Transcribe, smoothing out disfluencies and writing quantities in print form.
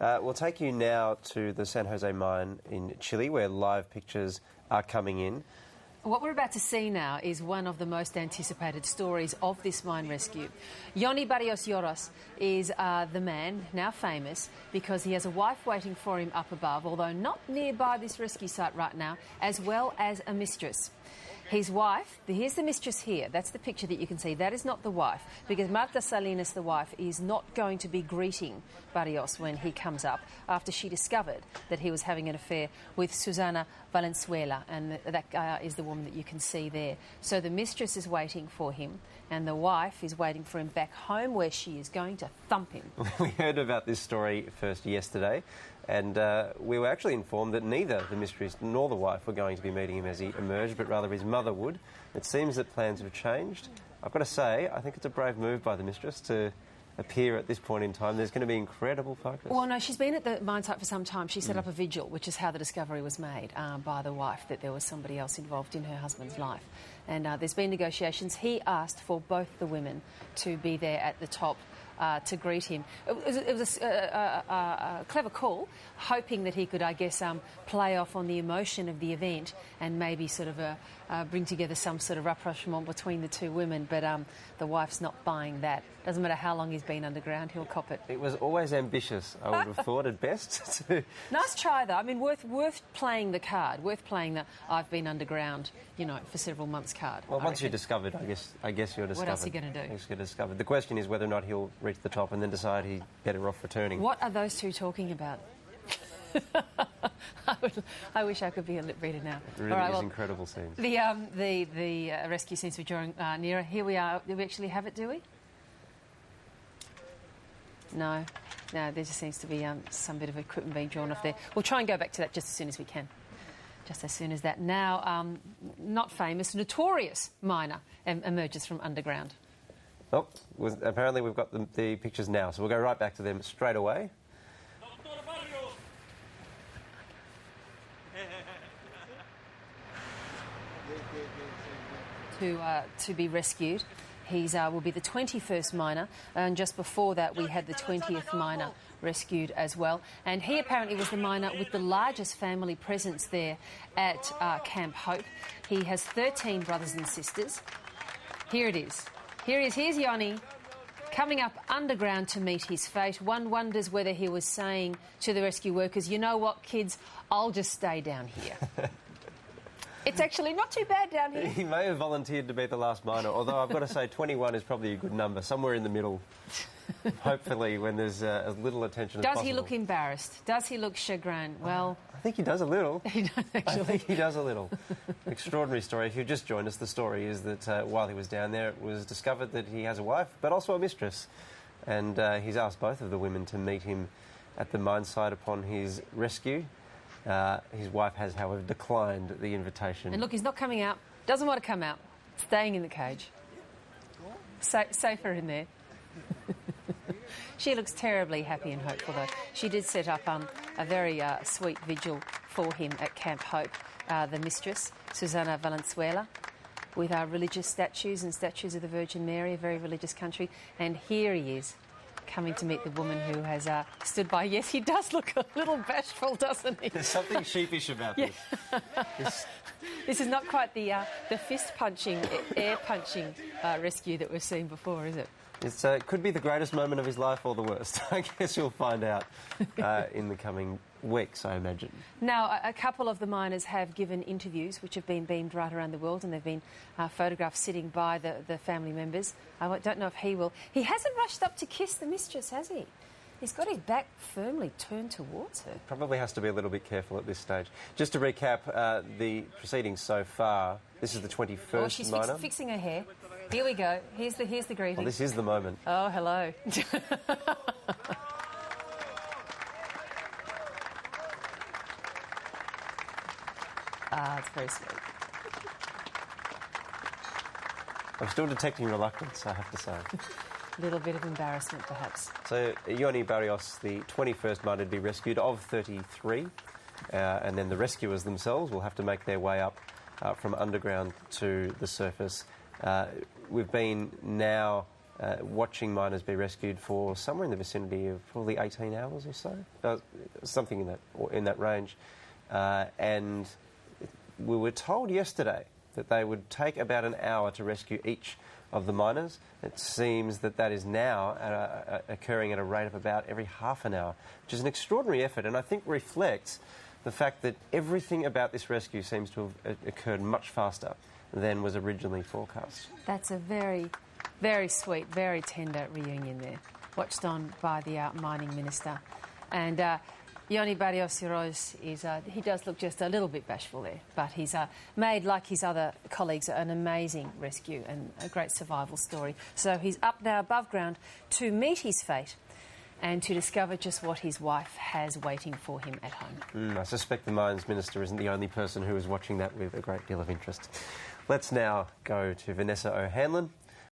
We'll take you now to the San Jose mine in Chile, where live pictures are coming in. What we're about to see now is one of the most anticipated stories of this mine rescue. Yoni Barrios Lloros is the man, now famous, because he has a wife waiting for him up above, although not nearby this rescue site right now, as well as a mistress. His wife, here's the mistress here, that's the picture that you can see, that is not the wife, because Marta Salinas, the wife, is not going to be greeting Barrios when he comes up after she discovered that he was having an affair with Susana Valenzuela, and that is the woman that you can see there. So the mistress is waiting for him, and the wife is waiting for him back home, where she is going to thump him. We heard about this story first yesterday, and we were actually informed that neither the mistress nor the wife were going to be meeting him as he emerged, but rather his mother would. It seems that plans have changed. I've got to say, I think it's a brave move by the mistress to appear at this point in time. There's going to be incredible focus. Well, no, she's been at the mine site for some time. She set up a vigil, which is how the discovery was made by the wife, that there was somebody else involved in her husband's life. And there's been negotiations. He asked for both the women to be there at the top to greet him. It was a clever call, hoping that he could, I guess, play off on the emotion of the event and maybe sort of bring together some sort of rapprochement between the two women. But the wife's not buying that. Doesn't matter how long he's been underground, he'll cop it. It was always ambitious, I would have thought, at best. Nice try, though. I mean, worth playing the card, worth playing the I've been underground, you know, for several months card. Well, once you're discovered, I guess you're discovered. What else are you going to do? You're discovered. The question is whether or not he'll reach the top and then decide he's better off returning. What are those two talking about? I wish I could be a lip reader now. It really is incredible scenes. The rescue seems to be drawing nearer. Here we are. Do we actually have it, do we? No, there just seems to be some bit of equipment being drawn off there. We'll try and go back to that just as soon as we can. Just as soon as that. Now, not famous, notorious miner emerges from underground. Oh, apparently we've got the pictures now, so we'll go right back to them straight away. To be rescued. He will be the 21st miner, and just before that we had the 20th miner rescued as well. And he apparently was the miner with the largest family presence there at Camp Hope. He has 13 brothers and sisters. Here it is. Here he is. Here's Yoni, coming up underground to meet his fate. One wonders whether he was saying to the rescue workers, you know what, kids, I'll just stay down here. It's actually not too bad down here. He may have volunteered to be the last miner, although I've got to say 21 is probably a good number, somewhere in the middle, hopefully, when there's as little attention as possible. Does he look embarrassed? Does he look chagrined? Well, I think he does a little. He does, actually. I think he does a little. Extraordinary story. If you've just joined us, the story is that while he was down there, it was discovered that he has a wife, but also a mistress. And he's asked both of the women to meet him at the mine site upon his rescue. His wife has, however, declined the invitation. And look, he's not coming out. Doesn't want to come out. Staying in the cage. Safer in there. She looks terribly happy and hopeful, though. She did set up a very sweet vigil for him at Camp Hope, the mistress, Susana Valenzuela, with our religious statues and statues of the Virgin Mary, a very religious country. And here he is, coming to meet the woman who has stood by. Yes, he does look a little bashful, doesn't he? There's something sheepish about this. This is not quite the fist-punching, air-punching rescue that we've seen before, is it? It could be the greatest moment of his life or the worst. I guess you'll find out in the coming weeks, I imagine. Now, a couple of the miners have given interviews which have been beamed right around the world, and they've been photographed sitting by the family members. I don't know if he will. He hasn't rushed up to kiss the mistress, has he? He's got his back firmly turned towards her. Probably has to be a little bit careful at this stage. Just to recap the proceedings so far, this is the 21st she's miner. Fixing her hair. Here we go. Here's the greeting. Well, this is the moment. Oh, hello. It's very sweet. I'm still detecting reluctance, I have to say. A little bit of embarrassment, perhaps. So, Yoni Barrios, the 21st miner to be rescued of 33, and then the rescuers themselves will have to make their way up from underground to the surface. We've been now watching miners be rescued for somewhere in the vicinity of probably 18 hours or so, something in that range. And we were told yesterday that they would take about an hour to rescue each of the miners. It seems that is now occurring at a rate of about every half an hour, which is an extraordinary effort, and I think reflects the fact that everything about this rescue seems to have occurred much faster than was originally forecast. That's a very, very sweet, very tender reunion there, watched on by the mining minister. And Yoni Barrios is, he does look just a little bit bashful there, but he's made, like his other colleagues, an amazing rescue and a great survival story. So he's up now above ground to meet his fate and to discover just what his wife has waiting for him at home. I suspect the Mines Minister isn't the only person who is watching that with a great deal of interest. Let's now go to Vanessa O'Hanlon